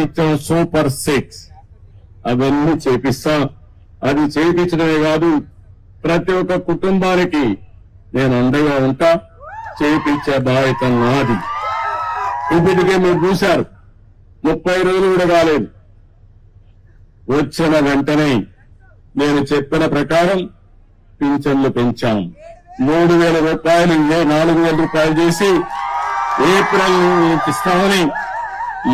ఇచ్చాం సూపర్ 6 అవన్నీ చేపిస్తాం. అది చేయించడమే కాదు, ప్రతి ఒక్క కుటుంబానికి నేను అండగా ఉంటా, చేయించే బాధ్యత నాది. ఇప్పటికే మీరు చూశారు, 30 రోజులు కూడా కాలేదు, వచ్చిన వెంటనే నేను చెప్పిన ప్రకారం పింఛన్లు పెంచాం. 3,000 రూపాయలు 4,000 రూపాయలు చేసి ఏప్రిల్ ఇస్తామని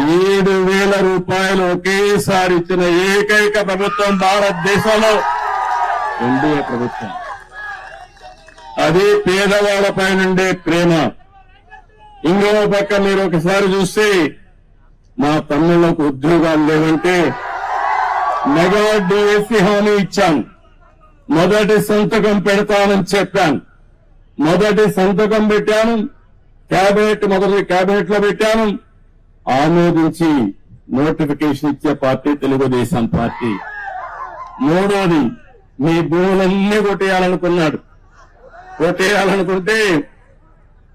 7,000 రూపాయలు ఒకేసారి ఇచ్చిన ఏకైక ప్రభుత్వం భారతదేశంలో ఎన్డీఏ ప్రభుత్వం. అది పేదవాళ్లపై నుండే ప్రేమ. ఇంకో పక్క మీరు ఒకసారి చూస్తే మా తమ్ముళ్లకు ఉద్యోగాలు లేవంటే మెగా డిఎస్సీ హామీ ఇచ్చాను. మొదటి సంతకం పెడతానని చెప్పాను. మొదటి సంతకం పెట్టాను, మొదటి క్యాబినెట్ లో పెట్టాను. ఆమోదించి నోటిఫికేషన్ ఇచ్చే పార్టీ తెలుగుదేశం పార్టీ. మూడోది, మీ భూములన్నీ కొట్టేయాలనుకుంటే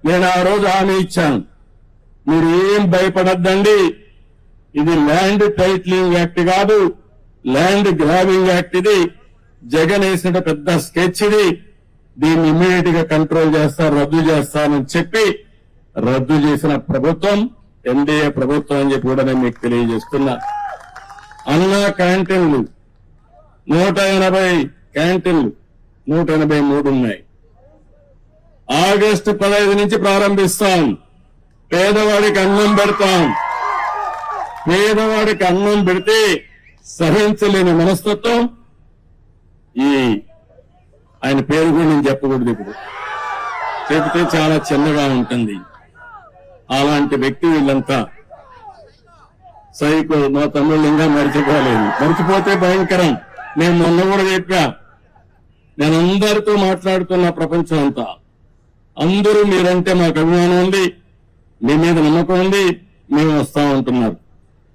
నేను ఆ రోజు హామీ ఇచ్చాను, మీరు ఏం భయపడద్దండి, ఇది ల్యాండ్ టైటిలింగ్ యాక్ట్ కాదు, ల్యాండ్ గ్రాబింగ్ యాక్ట్. ఇది జగన్ వేసిన పెద్ద స్కెచ్. ఇది దీన్ని ఇమ్మీడియట్ గా కంట్రోల్ చేస్తారు, రద్దు చేస్తానని చెప్పి రద్దు చేసిన ప్రభుత్వం ఎన్డీఏ ప్రభుత్వం అని చెప్పి కూడా నేను మీకు తెలియజేస్తున్నా. అన్న క్యాంటీన్లు 180 క్యాంటీన్లు 183 ఉన్నాయి. ఆగస్టు 15 నుంచి ప్రారంభిస్తాం. పేదవాడికి అన్నం పెడతాం. పేదవాడికి అన్నం పెడితే సహించలేని మనస్తత్వం ఆయన పేరు కూడా నేను చెప్పకూడదు, ఇప్పుడు చెబితే చాలా చిన్నగా ఉంటుంది. అలాంటి వ్యక్తి వీళ్ళంతా సైకో. మా తమ్ముళ్ళు ఇంకా మర్చిపోలేదు, మర్చిపోతే భయంకరం. నేను మొన్న కూడా చెప్పా, నేను అందరితో మాట్లాడుతున్న ప్రపంచం అంతా, అందరూ మీరంటే మాకు అభిమానం ఉంది, మీ మీద నమ్మకం ఉంది, మేము వస్తామంటున్నారు.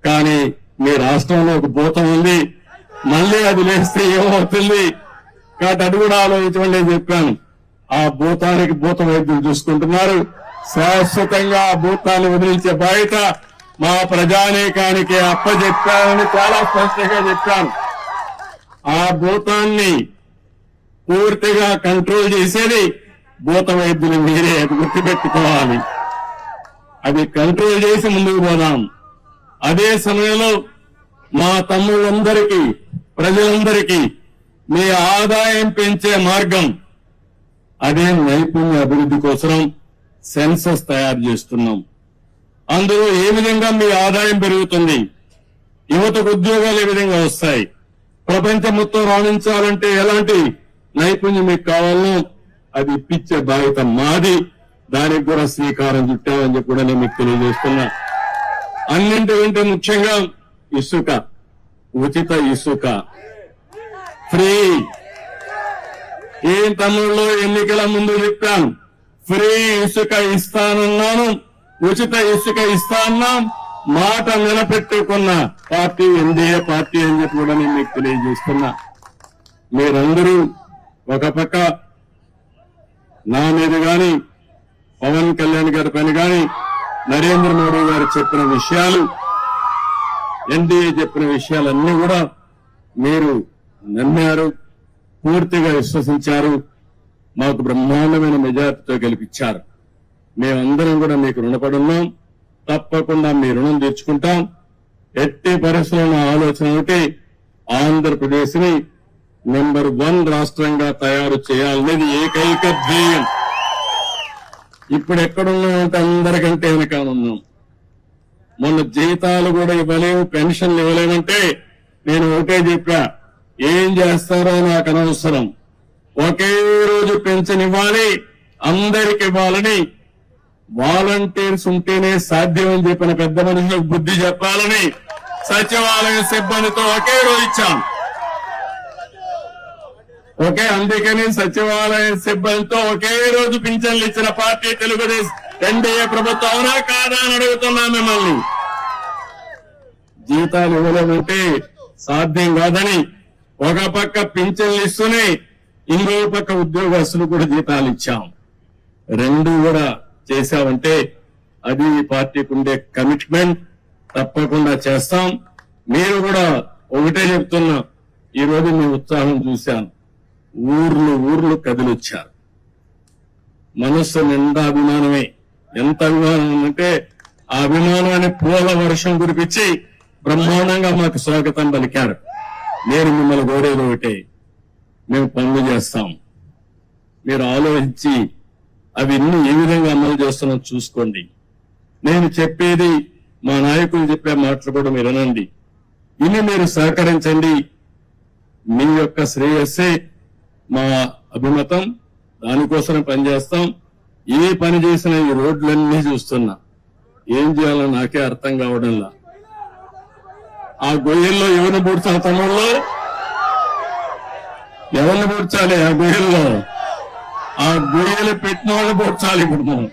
కానీ మీ రాష్ట్రంలో ఒక భూతం ఉంది, మళ్ళీ అది లేస్తే ఏమవుతుంది కాబట్టి అది కూడా ఆలోచించమని నేను చెప్పాను. ఆ భూతానికి భూత వైద్యులు చూసుకుంటున్నారు. శాశ్వతంగా ఆ భూతాన్ని వదిలించే బాధ్యత మా ప్రజానీకానికి అప్పచెప్పానని చాలా స్పష్టంగా చెప్పాను. ఆ భూతాన్ని పూర్తిగా కంట్రోల్ చేసేది భూత వైద్యులు మీరే, అది గుర్తుపెట్టుకోవాలి. అది కంట్రోల్ చేసి ముందుకు పోదాం. అదే సమయంలో మా తమ్ముళ్ళందరికీ, ప్రజలందరికీ మీ ఆదాయం పెంచే మార్గం, అదే నైపుణ్య అభివృద్ధి కోసం సెన్సస్ తయారు చేస్తున్నాం. అందులో ఏ విధంగా మీ ఆదాయం పెరుగుతుంది, యువతకు ఉద్యోగాలు ఏ విధంగా వస్తాయి, ప్రపంచం మొత్తం రాణించాలంటే ఎలాంటి నైపుణ్యం మీకు కావాలో అది ఇప్పించే బాధ్యత మాది. దానికి కూడా శ్రీకారం చుట్టామని చెప్పి కూడా నేను మీకు తెలియజేస్తున్నా. అన్నింటికంటే ముఖ్యంగా ఇసుక, ఉచిత ఇసుక ఫ్రీ. ఏం తమ్ముళ్ళు ఎన్నికల ముందు చెప్పాను, ఫ్రీ ఇసుక ఇస్తానన్నాను, ఉచిత ఇసుక ఇస్తాన్నాం. మాట నిలబెట్టుకున్న పార్టీ ఎన్డీఏ పార్టీ అని చెప్పి కూడా నేను మీకు తెలియజేస్తున్నా. మీరందరూ ఒక పక్క నా మీద గాని, పవన్ కళ్యాణ్ గారి పైన గాని, నరేంద్ర మోడీ గారు చెప్పిన విషయాలు, ఎన్డీఏ చెప్పిన విషయాలన్నీ కూడా మీరు నమ్మారు, పూర్తిగా విశ్వసించారు, మాకు బ్రహ్మాండమైన మెజార్టీతో గెలిపించారు. మేమందరం కూడా మీకు రుణపడి ఉన్నాం. తప్పకుండా మీ రుణం తీర్చుకుంటాం. ఎట్టి పరిస్థితుల్లో ఆలోచన ఒకటి, ఆంధ్రప్రదేశ్ ని నెంబర్ 1 రాష్ట్రంగా తయారు చేయాలనేది ఏకైక ధ్యేయం. ఇప్పుడు ఎక్కడున్నామంటే అందరికంటే వెనకాలన్నాం. మొన్న జీతాలు కూడా ఇవ్వలేము, పెన్షన్లు ఇవ్వలేమంటే నేను ఒకటే చెప్పా, ఏం చేస్తారో నాకు అనవసరం, ఒకే రోజు పెన్షన్ ఇవ్వాలి, అందరికి ఇవ్వాలని, వాలంటీర్స్ ఉంటేనే సాధ్యం అని చెప్పిన పెద్ద మనుషులకు బుద్ధి చెప్పాలని సచివాలయ సిబ్బందితో ఒకే రోజు ఇచ్చాం. అందుకని సచివాలయ సిబ్బందితో ఒకే రోజు పింఛన్లు ఇచ్చిన పార్టీ తెలుగుదేశం ఎన్డీఏ ప్రభుత్వం. అవునా కాదా అని అడుగుతున్నా మిమ్మల్ని. జీతాలు ఇవ్వలేమంటే సాధ్యం కాదని ఒక పక్క పింఛన్లు ఇస్తూనే ఇంకో పక్క ఉద్యోగస్తులు కూడా జీతాలు ఇచ్చాం. రెండు కూడా చేశామంటే అది ఈ పార్టీకి ఉండే కమిట్మెంట్, తప్పకుండా చేస్తాం. మీరు కూడా ఒకటే చెప్తున్నా, ఈ రోజు మీ ఉత్సాహం చూశాను. ఊర్లు కదిలొచ్చారు. మనస్సు నిండా అభిమానమే. ఎంత అభిమానం అంటే ఆ అభిమానాన్ని పూల వర్షం కురిపించి బ్రహ్మాండంగా మాకు స్వాగతం పలికారు. నేను మిమ్మల్ని కోరేది ఒకటే, మేము పనులు చేస్తాం. మీరు ఆలోచించి అవన్నీ ఏ విధంగా అమలు చేస్తున్నాం చూసుకోండి. నేను చెప్పేది మా నాయకులు చెప్పే మాటలు కూడా మీరు వినండి. ఇన్ని మీరు సహకరించండి. మీ యొక్క శ్రేయస్సే మా అభిమతం. దానికోసం పనిచేస్తాం. ఏ పని చేసినా ఈ రోడ్లన్నీ చూస్తున్నా, ఏం చేయాలో నాకే అర్థం కావడంలా. ఆ గొయ్యల్లో ఎవరిని పూడ్చాలి? తమ్ముళ్ళు ఎవరిని పూడ్చాలి? ఆ గొయ్యల్లో ఆ గొయ్యలు పెట్టిన వాళ్ళు పూడ్చాలి. ఇప్పుడు మనం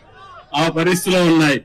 ఆ పరిస్థితిలో ఉన్నాయి.